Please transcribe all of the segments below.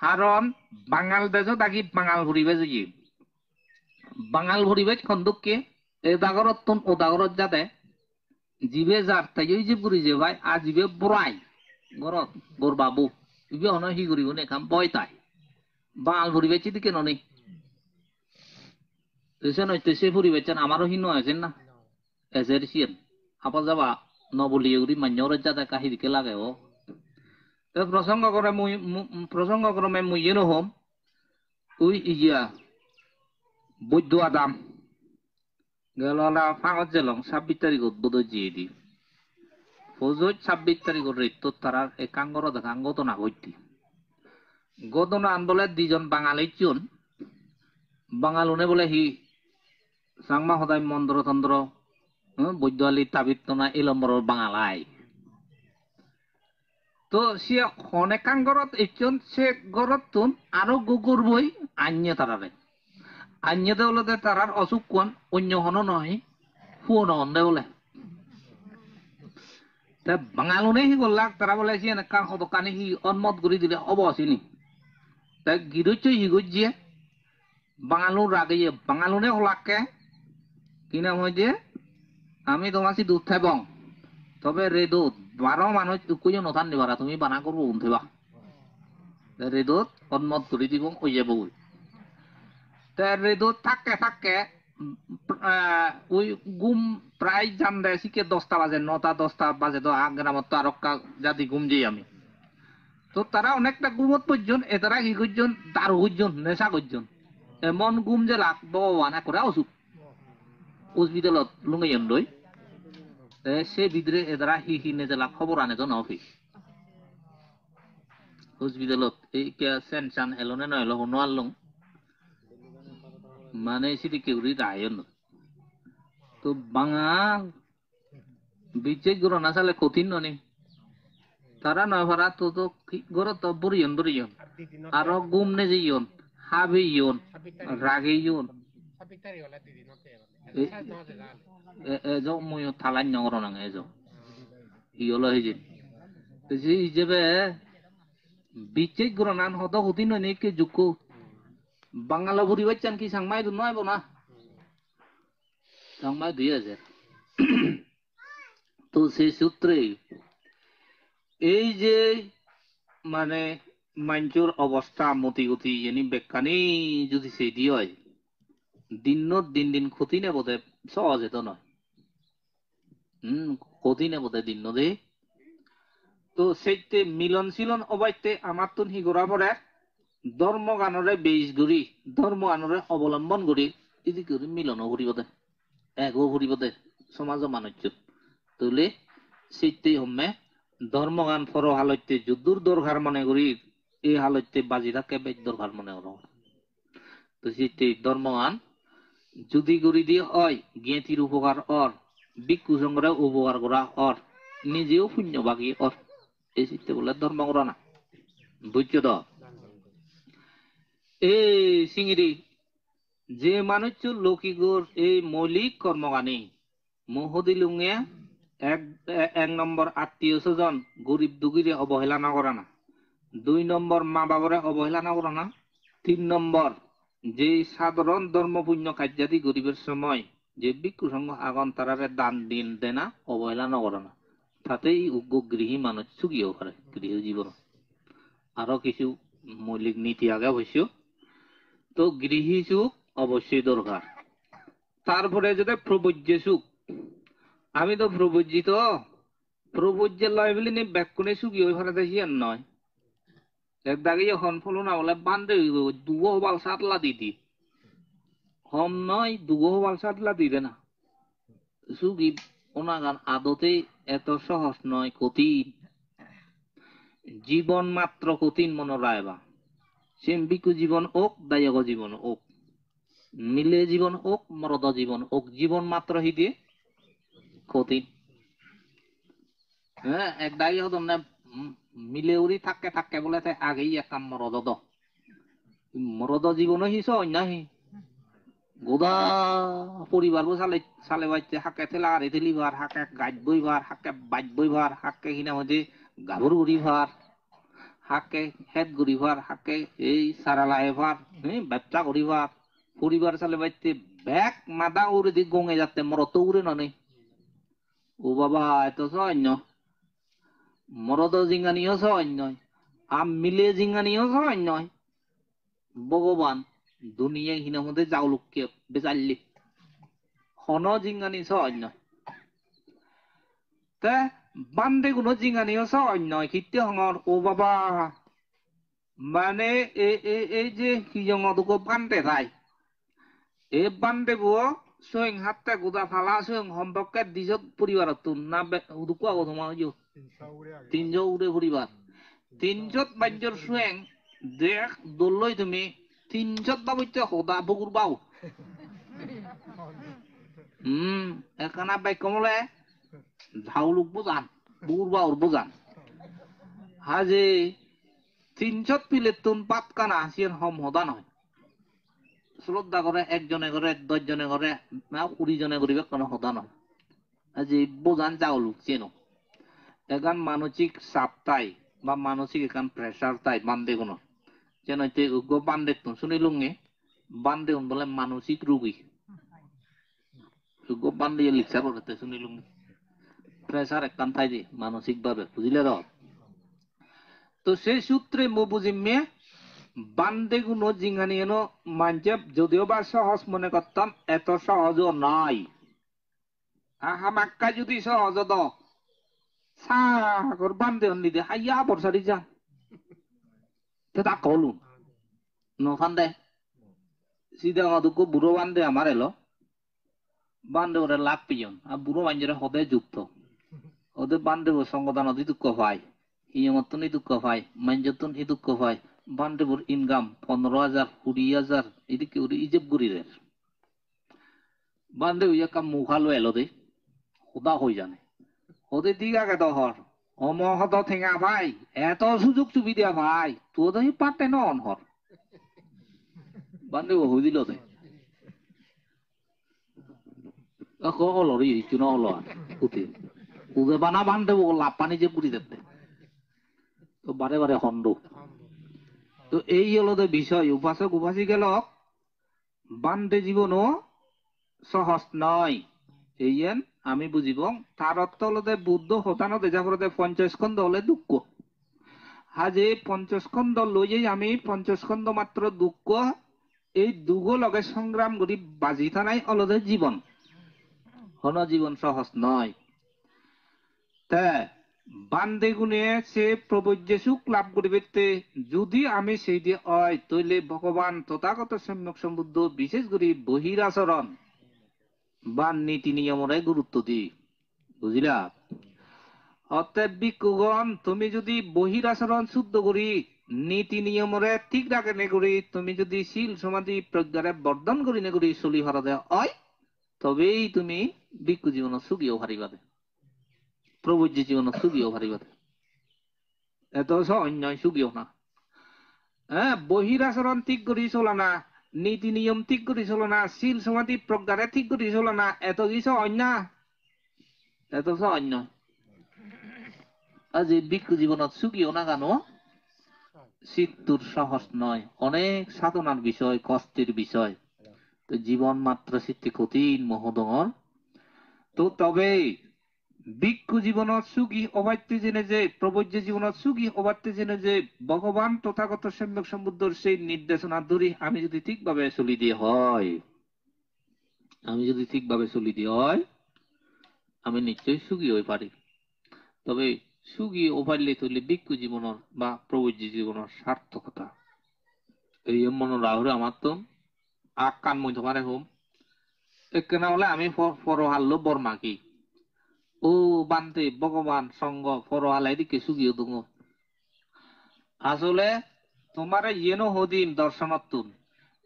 কারণ বাঙাল দেশ থাকি বাঙাল ভরিবে যদি বাঙাল ভরিবে খন্দককে এদাগরত ওদাগরত যাতে জিবে যার তাই ওই যে পুরি যে ভাই আর জিবে বড়াই গরত বোর বাবু ইবে অন হি করিব নে কাম বয় তাই বাঙাল ভরিবে চিদি কেন নেই তেসে নয় তেসে ভরিবে চান আমারও হিন্ন আছেন না এসের সিয়েন আপা যাবা নবলিয়ে উড়ি মান্যর যাতে কাহিদিকে লাগে ও প্রসঙ্গক্রমে মুই এরকম ওই ইয়া বৈদ্য আদাম গেল ফাঙত জেলং 26 তারিখত বোধ জিয়ে দি ফৌজত 26 তারিখত রেত তারার একাঙ্গর দেখাঙ্গত না হইতি গদনা আন্দোলনের দুজন বাঙালি চুন বাঙালুনে বলে হি সাংমা সদায় মন্দ্র তন্দ্র বৈদ্য আলী তাবিত্তনা এলম্বর বাঙালাই তো সে অনেকাঙ্গরত একজন সে গরতুন আরো গুগুর বই আন্যে তারারে আন্যে দেওলতে তারার অসুখ কোন অন্য হন নয় ফুন অন্ধে বলে তা বাঙালুনে হি গল্লাক তারা বলে সে একা হদকানি হি অনমত করে দিলে অবসিনি তা গিরুচ হি গুজিয়ে বাঙালুর রাগে বাঙালুনে হলাককে কি নাম হয়েছে আমি তোমার দুধ থাকবং তবে রেদুত 12 মানুষ দুকুই নথান নিবারা তুমি বানা করবো উঠেবা রেদুত অনমত করে দিব ওই যাবো তা রেদুত থাকে ওই গুম প্রায় জান দেয় শিখে 10টা বাজে 9টা 10টা বাজে তো গ্রামত তো আরক্কা জাতি গুম যাই আমি তো তারা অনেকটা গুমত পর্যন্ত এতারা কি করছেন দারু করছেন নেশা করছেন এমন গুম যে লাখ বানা করে অসুখ হসপিটালত লুঙ্গাই দই সে ভিতরে এদারা হি নেজে লাখ খবর আনে তো নফি হসপিটালত এই কে সেনশন এলনে নয় এলো হনো আলং মানে সিটি কেউরি রায়ন তো বাঙাল বিচে গুলো না চালে কঠিন ননি তারা নয় ভাড়া তো তো গর তো বরিয়ন আরো গুম নে যাইয়ন হাবে ইয়ন রাগে ইয়ন এজ মই থালান নগর নাং এজ ইয়লো হিজিন যে হিজেবে বিচে গুলো নান হতো কঠিন ননি কে জুকো বাঙালা ভরি বাচ্চান কি সাংমাই নয় বোনা সাংমাই 2000 তো সেই সূত্রে এই যে মানে মাঞ্চুর অবস্থা মতিগতি এনি বেকানি যদি সেই দিয়ে হয় দিন দিন ক্ষতি নেব দে সহজে তো নয় ক্ষতি নেব দে দিন দে তো সেইতে মিলন অবাইতে আমার তো হি গোড়া পড়ে ধর্ম গানরে বেশ করি ধর্ম গানরে অবলম্বন করি ইদি করি মিলনও করিব দে এগো করিব দে সমাজ মানুষ তুলে সেইতে হমে ধর্মগান ফর হালতে যুদ্ধর দরকার মনে করি এই হালতে বাজি থাকে বেদ দরকার মনে করো তো সেইতে ধর্মগান যদি করি দিয়ে হয় জ্ঞাতির উপকার অর ভিক্ষু সংগ্রহ উপকার করা অর নিজেও পুণ্য বাকি অর এই চিত্তে বলে ধর্ম করা না বুঝছো তো এই সিঙ্গিরি যে মানুষ লৌকিকর এই মৌলিক কর্মগানি মহদিলুঙে এক নম্বর আত্মীয় স্বজন গরিব দুঃখীরে অবহেলা না করা না 2 নম্বর মা বাবারে অবহেলা না করা না 3 নম্বর যে সাধারণ ধর্ম পুণ্য কার্যাদি গরিবের সময় যে ভিক্ষু সংঘ আগন তারারে দান দিন দেনা অবহেলা না করা না তাতেই উগ্র গৃহী মানুষ সুখীও করে গৃহ জীবন আরো কিছু মৌলিক নীতি আগে অবশ্য তো গৃহী সুখ অবশ্যই দরকার তারপরে যদি প্রবজ্য সুখ আমি তো প্রবজ্যের লয় বলি নেই ব্যাকুনে সুখী ওই ভাড়া দেখি আর নয় এক দাগে যখন ফলো না বলে বান্ধে দুগো বাল সাতলা দিদি হম নয় দুগো বাল সাতলা দিবে না সুখী ওনাগান আদতে এত সহজ নয় কঠিন জীবন মাত্র কঠিন মনে রায়বা সেম্বিকু জীবন ওক দায়ক জীবন ওক মিলে জীবন ওক মরদ জীবন ওক জীবন মাত্র হি দিয়ে কঠিন হ্যাঁ এক দাগে হতো না মিলে উড়ি থাকে বলে আগেই একটা মরদ জীবন হিস অন্যাহি গোদা পরিবার চালে বাইতে হাকে ঠেলা আরে ঠেলিবার হাকে গাছ বইবার হাকে বাইক বইবার হাকে কিনা হচ্ছে গাভর উড়িবার হাকে হেড গরিবার হাকে এই সারালা এবার ব্যবসা করিবার পরিবার চালে বাইতে ব্যাগ মাদা উড়ে দিক গঙে যাতে মরত উড়ে নয় ও বাবা এত অন্য মরদ জিঙ্গানিও অন্য আম মিলে জিঙ্গানিও অন্য ভগবান দুনিয়া হিনা মধ্যে যাওলুককে বেচাল্লি হন জিঙ্গানি অন্য তে বান্দে কোনো জিঙ্গানিও অন্য খিতে হঙর ও বাবা মানে এই যে কি জঙ্গদুকো বান্দে ভাই এই বান্দে বো সৈং হাতে গুদা ফালা সৈং সম্পর্কে দিজত পরিবারত না উদুকো আগো তোমার তিনজো উড়ে পরিবার তিনজত বাঞ্জর সৈং দেখ দলই তুমি তিনজত বাবুতে হদা বগুর বাউ এখানা বাই কমলে ঝাউলুক বুঝান বগুর বাউর বুঝান হাজে তিনজত পিলে তুন পাত কানা আসিয়ান হম হদা নয় শ্রদ্ধা করে একজনে করে 10 জনে করে না 20 জনে করিবে কোনো হদা নয় আজি বোঝান চাউলুক চেনো এখান মানসিক চাপ তাই বা মানসিক এখান প্রেসার তাই বান্দে কোনো যেন উগ্র বান্দে তো শুনিলুঙ্গে বান্দে বলে মানসিক রোগী উগ্র বান্দে লিখা বলতে শুনিলুঙ্গে প্রেসার একখান তাই যে মানসিক ভাবে বুঝলে তো সেই সূত্রে মো বুঝিমে বান্দে গুলো জিঙ্গানি এনো মানছে যদিও বা সহজ মনে করতাম এত সহজও নয় হামাক্কা যদি সহজ দ সাগর বান্দে নিদে হাইয়া বর্ষারি যান তা কলুন নখান সিধা দুঃখ বুড়ো বান্ধে আমার এলো বান্ধে ওরা লাভ পিজন আর বুড়ো বাঞ্জরে হদে যুক্ত ওদের বান্ধে সংগঠন অতি দুঃখ পায় হিমতন ই দুঃখ পায় মাঞ্জতন ই দুঃখ পায় বান্ধেবর ইনকাম 15,000 20,000 এদিকে ওর ইজেব গুরিদের বান্ধে ওই একটা মুখালো এলো দে হোদা হয়ে জানে ওদের দিকে আগে দহর অমহদ ঠেঙা ভাই এত সুযোগ সুবিধা ভাই তোদের পাতে ন অনহর বান্ধে হই দিল দে হলরি চুন হল উঠে উদে বানা বান্ধে লাপানি যে পুরি দেখতে তো বারে বারে হন্ড তো এই হলো বিষয় উপাসক উপাসী গেল বান্ধে জীবনও সহজ নয় এই আমি বুঝিব তার অর্থ হলো বুদ্ধ হতানো দেজাপরতে 50 স্কন্ধ হলে দুঃখ হাজে 50 স্কন্ধ লইয়ে আমি 50 স্কন্ধ মাত্র দুঃখ এই দুগো লগে সংগ্রাম করি বাজি থানাই অলদে জীবন হন জীবন সহজ নয় তা বান্দে গুণে সে প্রবজ্য সুখ লাভ করিবে যদি আমি সেই দিয়ে হয় তৈলে ভগবান তথাগত সম্যক সম্বুদ্ধ বিশেষ করে বহিরাচরণ বা নীতি নিয়মরে গুরুত্ব দি বুঝিলা অতএব ভিক্ষুগণ তুমি যদি বহিরাচরণ শুদ্ধ করি নীতি নিয়মরে ঠিক রাখে নে করি তুমি যদি শীল সমাধি প্রজ্ঞারে বর্ধন করি নে করি চলি হরদে হয় তবেই তুমি ভিক্ষু জীবন সুখীও হারিবাদে প্রবজ্য জীবন সুখীও হারিবাদে এত অন্যায় সুখীও না হ্যাঁ বহিরাচরণ ঠিক করি চলো না নীতি নিয়ম ঠিক করি চলো না শীল সমাধি প্রজ্ঞারে ঠিক করি চলো না এত কিছু অন্যায় এত অন্যায় আজ ভিক্ষু জীবনত সুখীও না কেন সিদ্ধুর সহজ নয় অনেক সাধনার বিষয় কষ্টের বিষয় তো জীবন মাত্র সিদ্ধি কঠিন মহোদর তো তবে ভিক্ষু জীবনত সুখী অবাত্যে জেনে যে প্রবজ্য জীবনত সুখী অবাত্যে জেনে যে ভগবান তথাগত সম্যক সম্বুদ্ধর সেই নির্দেশনা ধরি আমি যদি ঠিকভাবে চলি দিয়ে হয় আমি নিশ্চয়ই সুখী হয়ে পারি তবে সুখী ও পারলে তৈলে ভিক্ষু জীবনের বা প্রবজ্য জীবনের সার্থকতা এই মনে রাহুরে আমার তো আকান মধ্যে পারে হোম একখানা হলে আমি পরহাল্লো বর্মাকি ও বান্তে ভগবান সঙ্গ পরহালাই দিকে সুগিয়ে দুঙ আসলে তোমার ইয়েনো হদিম দর্শনতুন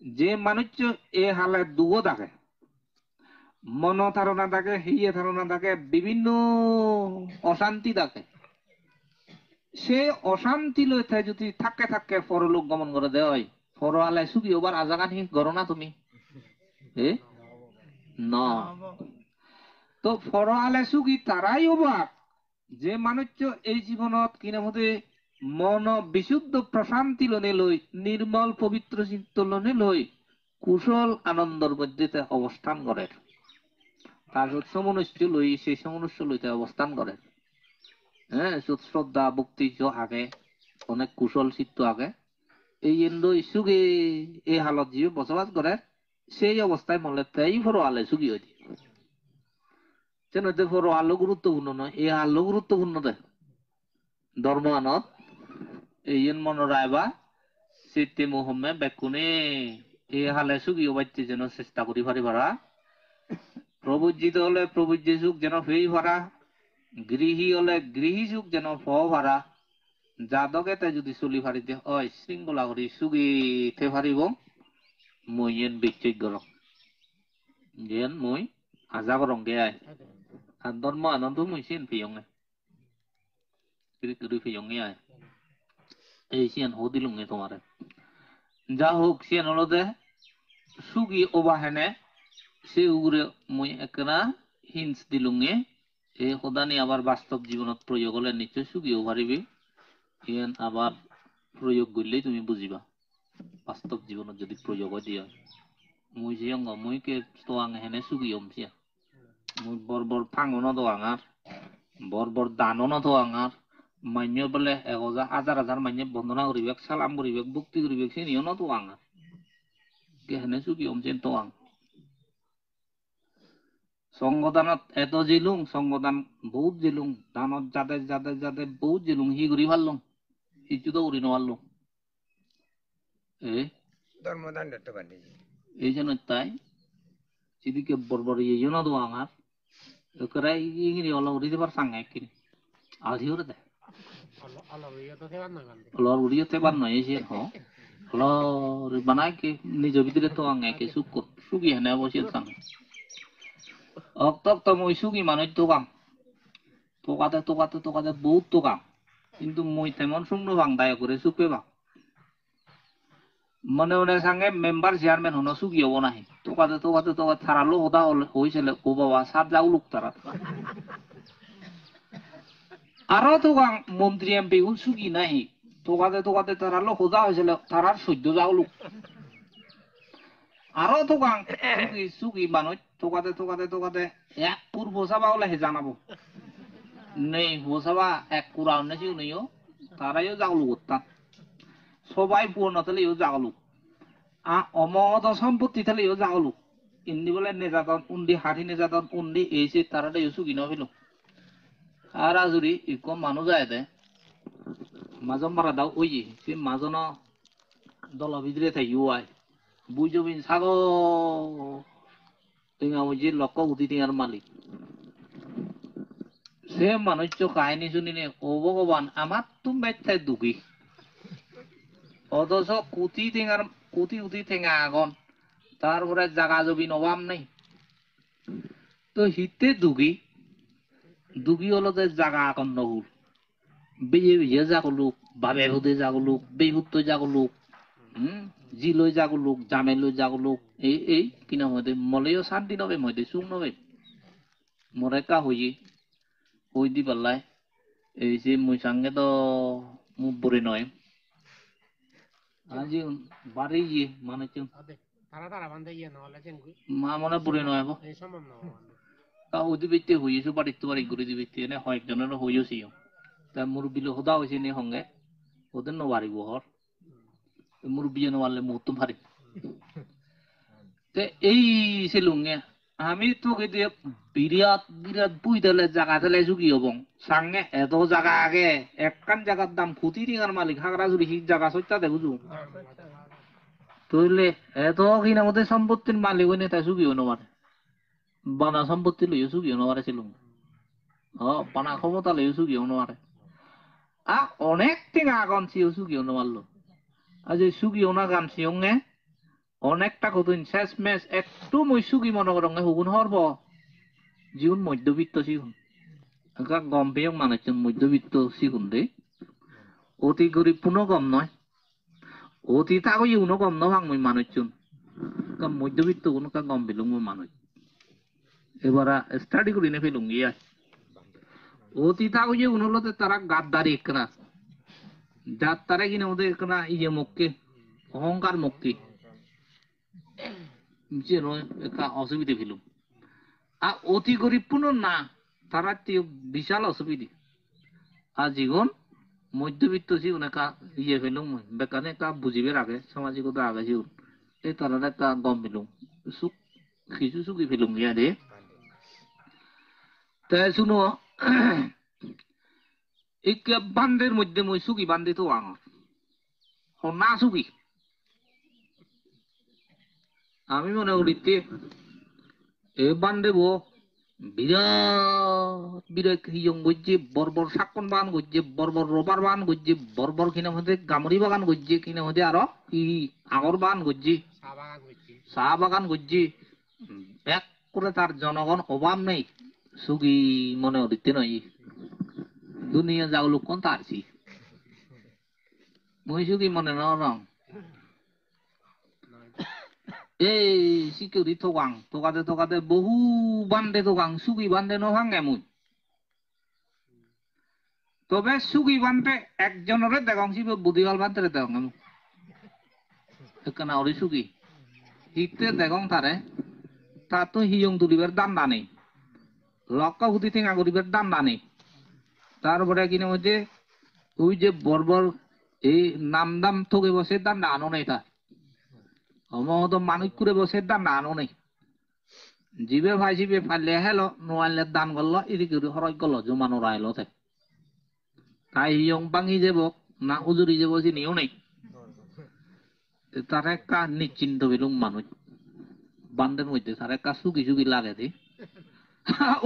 যে মানুষ এ হালে দুগো থাকে মন ধারণা থাকে হিয়ে ধারণা থাকে বিভিন্ন অশান্তি থাকে সে অশান্তি লই যদি থাকে পরলোক গমন করে দেয় পরহালে সুগি ওবার আজাগান হি করো না তুমি না তো পরহালে সুখী তারাই অবাক যে মানুষ এই জীবনত কিনা মধ্যে মন বিশুদ্ধ প্রশান্তি লনে লই নির্মল পবিত্র চিত্ত লনে লই কুশল আনন্দর মধ্যে অবস্থান করে তার সমনুষ্ঠ লই সেই সমনুষ্ঠ লইতে অবস্থান করে হ্যাঁ শ্রদ্ধা ভক্তি আগে অনেক কুশল চিত্ত আগে এই লই সুগে এই হালত যে বসবাস করে সেই অবস্থায় মনে তাই ফরো আলে সুগি হয়ে যেন ফরো আলো গুরুত্বপূর্ণ নয় এই আলো গুরুত্বপূর্ণ দেয় ধর্ম আনত এই মনে রায়বা সিদ্ধি মোহাম্মদ বেকুনে এই হালে সুগিও বাচ্চে যেন চেষ্টা করি পারি ভাড়া প্রবুজ্জিত হলে প্রবুজ্জি সুখ যেন ফেই ভাড়া গৃহী হলে গৃহী সুখ যেন ফ ভাড়া যাদকে যদি চলি ফারিতে হয় শৃঙ্খলা করি সুগিতে ফারিব মই এন বিচ্ছেদ গরম যেন মই আজা গরম গে আয় আর ধর্ম আনন্দ মই সিন ফিয়ঙে করি ফিয়ঙে আয় এই সিয়ান হো দিলুঙে তোমারে যা হোক সিয়ান হলো দে সুগি ওবাহেনে সে উগরে মই একনা হিন্স দিলুঙে এই সদানি আবার বাস্তব জীবনত প্রয়োগ হলে নিশ্চয় সুগিও পারিবি ইয়ান আবার প্রয়োগ করলেই তুমি বুঝিবা বাস্তব জীবনত যদি প্রয়োগ দিয়া মুই যে অঙ্গ মুইকে তোয়াং হেনে সুগিয়ম সিয়া মুই বর ফাঙন দোয়াঙার বর দানন দোয়াঙার মান্য বলে 1000 মান্য বন্দনা করিবেক সালাম করিবেক ভক্তি করিবেক সে নিয়ন দোয়াঙার হেনে সুগিয়ম সেন তোয়াং সংগদানত এত জিলুং সংগদান বহুত জিলুং দানত যাদের যাদের যাদের বহুত জিলুং হি করি পারলুম কিছু তো উড়ি নেওয়ার এই জন্য তাই সেদিকে বরবর এই জন্য তো আমার ইংরি অল উড়ি দেবার সাঙ্গাই কিনি আধি ওরে দেয় লর উড়িয়েতে বার নয় এসে লর বানাই কে নিজ ভিতরে তো আঙ্গাইকে সুগি হেনে বসে সাঙ্গে অক্তক তো মই সুগি মানুষ তোকাম তোকাতে বহুত তোকাম কিন্তু মই তেমন শূন্য ভাং দায় করে সুপে ভাং মনে মনে সঙ্গে মেম্বার চেয়ারম্যান হনো সুগি হবো নাহি তোকাতে থারালো হতা হয়েছিল ও বাবা সাত যাও লোক তারা আরো তোকাং মন্ত্রী এমপি গুলো সুগি নাহি তোকাতে তারালো হোদা হয়েছিল তারার 14 যাও লোক আরো তোকাং সুগি মানুষ তোকাতে এক পূর্ব সভা হলে জানাবো নেই হোসাবা এক কুড়াও নেছিও নেইও তারাইও যাগলু করতাম সবাই পূর্ণ তাহলেও যাগলু অমহত সম্পত্তি তাহলেও যাগলু ইন্দি বলে নেজাতন উন্দি হাঁটি নেজাতন উন্দি এসে তারা সুগি নভিল আর আজুরি ইকম মানুষ যায় দে মাজম বারা দাও ওই সে মাজন দল ভিতরে থাকি আয় বুঝবিন সাগ টিঙা বুঝি লক্ষ উঠি টিঙার মালিক সে মানুষ কাহিনী শুনিলে ও ভগবান আমার তো বেচাই দুঃখী অথচ কুতি উঠি ঠেঙা আগন তারপরে জাগা জবি নবাম নেই তো হিতে দুঃখী হলো যে জাগা আগন নহুল বিয়ে জাগলুক বাবে হুদে জাগলুক বেহুত জাগলুক জিলৈ জাগলুক জামেলৈ জাগলুক এই কিনা মধ্যে মলেও শান্তি নবে মধ্যে চুং নবে মরে কা হই দি পাল্লাই এই যে মুই সঙ্গে তো মুখ বরে নয় আজি বাড়ি গিয়ে মানে মা মনে বরে নয় তা ওদি বেতে হইয়েছো বাড়িতে বাড়ি ঘুরে দিবে এনে কয়েকজনের হইয়েছিও তা মুরব্বী হোদা হয়েছে নি সঙ্গে ওদের নবারিব হর মুরব্বী নবারলে মুহূর্ত ভারি এই সেলুঙ্গে আমি তো বিরাট বিরাট বুই দিলে জায়গা দিলে ঝুঁকি হব সাঙ্গে এত জায়গা আগে একখান জায়গার দাম কোটি টাকার মালিক হাগরা জুড়ি হিক জায়গা সত্যা দেখুছু তইলে এত কিনা মধ্যে সম্পত্তির মালিক হইনে তাই ঝুঁকি হইনো মারে বানা সম্পত্তি লইও ঝুঁকি হইনো মারে সেলুঙ্গে বানা ক্ষমতা লইও ঝুঁকি হইনো মারে অনেক টেঙা আগন সিও ঝুঁকি হইনো মারলো আজ এই ঝুঁকি হইনা গান সিয়ঙ্গে অনেকটা কতদিন শেষ মেশ একটু মই সুগি মনে করঙ্গে হুগুন হরব জীবন মধ্যবিত্ত সিগুন গম পেয়ে মানুষজন মধ্যবিত্ত সিগুন দে অতি গরিব পুনঃ গম নয় অতি তাগো ইউনো গম নভাং মই মানুষজন মধ্যবিত্ত কোনো গম পেলুং মই মানুষ এবার স্টাডি করি নে ফেলুং গিয়া অতি তাগো ইউনো লতে তারা গাদ্দারি একনা যার তারা কিনা ওদের কেনা ইয়ে মুক্তি অহংকার মুক্তি একটা অসুবিধে ফেল আর অতি গরিবপূর্ণ না তারা বিশাল অসুবিধে আর জীবন মধ্যবিত্ত জীবন একটা ইয়ে ফেলুম বেকানে একটা বুঝিবে আগে সামাজিকতা আগে জীবন এই তারা একটা গম ফেলুম সুখ কিছু সুখী ফেলুম গিয়া দে তাই শুনো এই বান্ধের মধ্যে মই সুখী বান্ধে তো আঙর না সুখী আমি মনে করিতে এ বান্ধে বো বিরাট বিরাট হিয়ং গজ্জে বর্বর শাকন বাগান গজ্জে বর্বর রবার বাগান গজ্জে বর্বর কিনা মধ্যে গামরি বাগান গজ্জে কিনা মধ্যে আরো ই আগর বাগান গজ্জে চাহ বাগান গজ্জে এক করে তার জনগণ অভাব নেই সুখী মনে করিতে নয় দুনিয়া যাও লোক কোন তারছি মই সুখী মনে নরং এই সিকিউরি থোকাং তোকাতে বহু বান্ধে থোকাং সুখী বান্ধে নভাঙে মুই তবে সুখী বান্ধে একজনের দেখাং সিবে বুদ্ধিবাল বান্ধে দেখাং আমি একখানা ওরে সুখী হিতে দেখাং তারে তা তো হিয়ং তুলিবার দান্দা নেই লক্কা হুতি ঠেঙা করিবার দান্দা নেই তারপরে কিনা হচ্ছে ওই যে বর্বর এই নাম দাম থকে বসে দান্দা আনো নেই তার অমহত মানুষ করে বসে দান্দা আনো নেই জিবে ভাই জিবে ফাইলে হেলো নোয়াইলে দান করলো এদিকে হরই করলো জমানো রাইলো তাই হিয়ং বাঙি যাব না উজুরি যাব চিনিও নেই তার একটা নিশ্চিন্ত বেলুম মানুষ বান্ধের মধ্যে তার একটা সুখী সুখী লাগে দে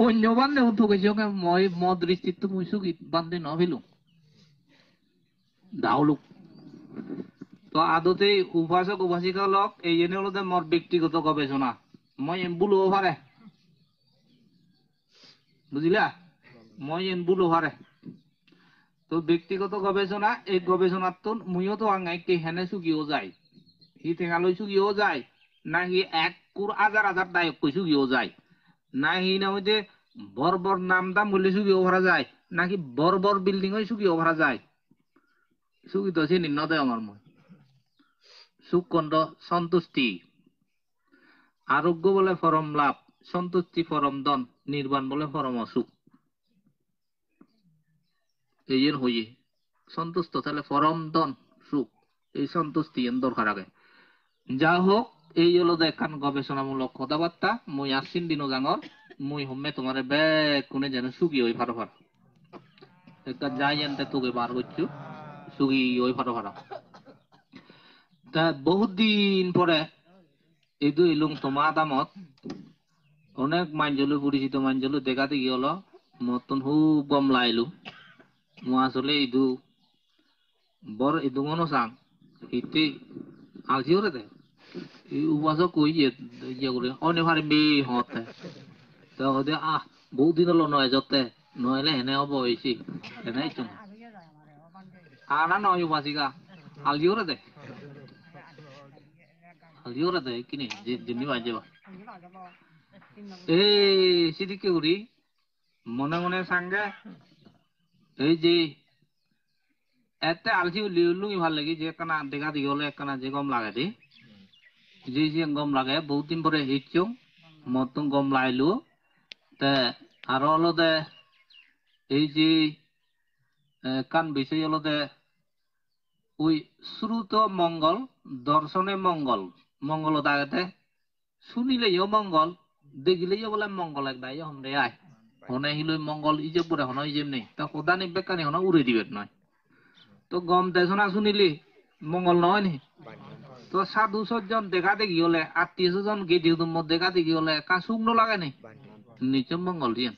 অন্য বান্ধে থকেছি মই মদ দৃষ্টিত মুই সুখী বান্ধে ন ফেলুম দাউলুক তো আদতে উপাসক উপাসিকা লোক এই জন্য হলো মোর ব্যক্তিগত গবেষণা মই বুলো পারে বুঝিলা মই বুলো পারে তো ব্যক্তিগত গবেষণা এই গবেষণার তো মুইও তো আঙাই কে হেনে সুগিও যায় হি ঠেঙালৈ সুগিও যায় না হি এক কুর হাজার হাজার দায়ক কই সুগিও যায় না হি না হইতে বর্বর নাম দাম বললে সুগিও ভরা যায় নাকি বর্বর বিল্ডিং ওই সুগিও ভরা যায় সুগি তো সে নিম্ন দেয় আমার মই সুখ কণ্ড সন্তুষ্টি আরোগ্য বলে পরম লাভ সন্তুষ্টি পরম ধন নির্বাণ বলে পরম অসুখ এই হইয়ে সন্তুষ্ট তাহলে পরম ধন সুখ এই সন্তুষ্টি দরকার আগে যা হোক এই হলো দেখান গবেষণামূলক কথাবার্তা মুই আসিন দিনও জাঙর মুই হমে তোমার ব্যাগ কোনে যেন সুখী ওই ফারো ফারো একটা যাই এনতে তোকে বার করছু সুখী ওই ফারো ফারো তা বহুত দিন পরে এই দুই লুং তোমা দামত অনেক মাঞ্জলু পরিচিত মাঞ্জলু দেখাতে গিয়ে হলো মতন খুব গম লাইলু মু আসলে ইদু বর ইদু মনো সাং হিতে আলছি ওরে দে এই উপাসক কই ইয়ে করে অনেক ভারে মেয়ে হতে তো হতে বহুত দিন হলো নয় যতে নইলে হেনে হব হয়েছি হেনে চুন আনা নয় উপাসিকা আলজি ওরে দে আলজি ওরে দে কিনি জিনি বাজে বা এই সিদিকে উড়ি মনে মনে সাঙ্গে এই যে এতে আলছি লুই ভাল লাগি যে কানা দেখা দিকে হলে একখানা যে গম লাগে দি যে যে গম লাগে বহুত দিন পরে হিচুং মতন গম লাইলু তে আরো হলো দে এই যে কান বিষয় হলো দে ওই শ্রুত মঙ্গল দর্শনে মঙ্গল মঙ্গল দাগাতে শুনিলেও মঙ্গল দেখিলেও বলে মঙ্গল এক দায় হন রে আয় হনে হিলই মঙ্গল ইজে পরে হন ইজেম নেই তা কোদা নিবে কানি হন উড়ে দিবে নয় তো গম দেশনা শুনিলি মঙ্গল নয় নি তো সাধু সজ্জন দেখা দেখি হলে আত্মীয় স্বজন গেদি দেখা দেখি হলে কা শুকনো লাগে নি নিচম মঙ্গল দিয়ে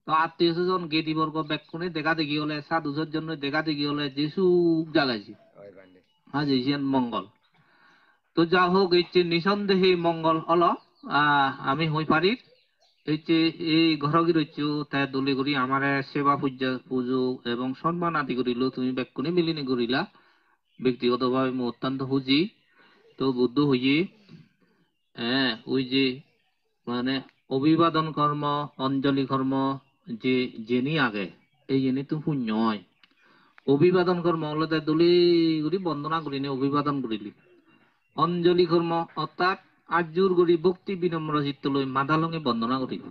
তো আত্মীয় স্বজন গেদি বর্গ ব্যাকুনে দেখা দেখি হলে সাধু সজ্জন দেখা দেখি হলে যিশু জাগাইছি হ্যাঁ যেছেন মঙ্গল তো যা হোক এই নিঃসন্দেহে মঙ্গল হলো আমি হই পারি এই ঘরগি রইছু তাই দলি করি আমার সেবা পূজা পুজো এবং সম্মান আদি করিল তুমি ব্যাকুনে মিলিনি করিলা ব্যক্তিগতভাবে মই অত্যন্ত খুঁজি তো বুদ্ধ হইয়ে ওই যে মানে অভিবাদন কর্ম অঞ্জলি কর্ম যে জেনি আগে এই জেনি তো শূন্য হয় অভিবাদন কর্ম হলে দলি গুলি বন্দনা করিনি অভিবাদন করিলি অঞ্জলি কর্ম অর্থাৎ আজুর গড়ি ভক্তি বিনম্র চিত্ত লই মাদালঙে বন্দনা করিল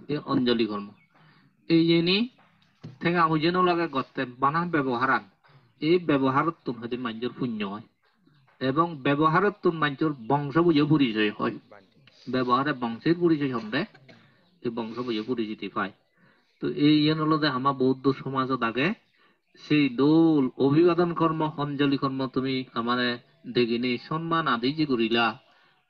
এই অঞ্জলি কর্ম এই জেনি ঠেঙা হুজেন লাগে গতে বানা ব্যবহারান এই ব্যবহারত্ব হতে মানুষের পুণ্য হয় এবং ব্যবহারত্ব মানুষের বংশ বুঝে পরিচয় হয় ব্যবহারে বংশের পরিচয় হবে এই বংশ বুঝে পরিচিতি পায় তো এই হলো যে আমার বৌদ্ধ সমাজত আগে সেই দোল অভিবাদন কর্ম অঞ্জলি কর্ম তুমি আমার দেখিনি সম্মান আদি যে করিলা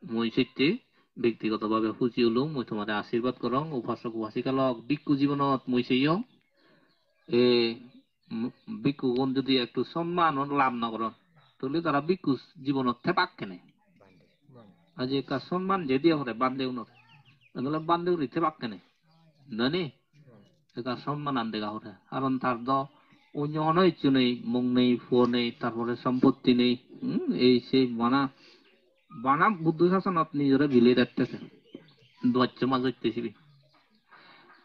মই সেটি ব্যক্তিগতভাবে খুঁজি হলো মই তোমার আশীর্বাদ করং উপাসক উপাসিকালক ভিক্ষু জীবনত মই সেইও এ ভিক্ষুগণ যদি একটু সম্মান লাভ না করেন তাহলে তারা ভিক্ষু জীবনত থেপাক কেনে আজ একটা সম্মান যে দিয়ে হরে বান্ধেও নয় তাহলে বান্ধেও রিথে পাক কেনে নানি এটা সম্মান আনদেগা হরে কারণ তার দ অন্য অনেক কিছু নেই মুখ নেই ফো নেই তারপরে সম্পত্তি নেই এই সেই বানা বানা বুদ্ধ শাসনত নিজেরা বিলে রাখতেছে দোয়াচ্চ মাঝ হইতেছিবি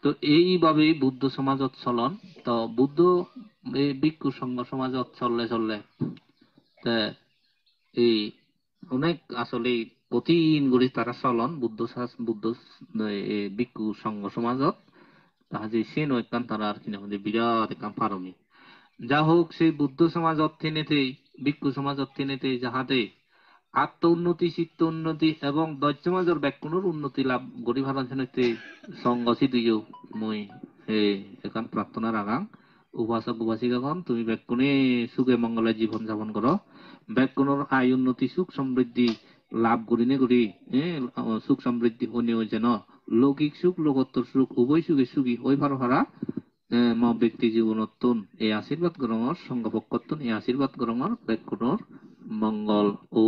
তো এইভাবেই বুদ্ধ সমাজত চলন তো বুদ্ধ এই ভিক্ষু সংঘ সমাজত চললে চললে এই অনেক আসলে কঠিন করে তারা চলন বুদ্ধ ভিক্ষু সংঘ সমাজত তাহাজে সে নৈকান তারা আর কিনা বিরাট একান পারমি যা হোক সেই বুদ্ধ সমাজত থেনেতে ভিক্ষু সমাজত থেনেতে যাহাতে আত্ম উন্নতি চিত্ত উন্নতি এবং দৈত্য সমাজের ব্যাকুণের উন্নতি লাভ গরিব হারান থেনেতে সংগঠি দিও মই এখান প্রার্থনা রাখাং উপাসক উপাসিকাগণ তুমি ব্যাকুণে সুখে মঙ্গলে জীবন যাপন করো ব্যাকুণের আয় উন্নতি সুখ সমৃদ্ধি লাভ করিনে করি সুখ সমৃদ্ধি অনিয় যেন লৌকিক সুখ লোকোত্তর সুখ উভয় সুখে সুখী ওই ভার হারা ব্যক্তি জীবনত্তন এই আশীর্বাদ গ্রহণর সংঘ পক্ষত্তন এই আশীর্বাদ গ্রহণর ব্যাকুণর মঙ্গল ও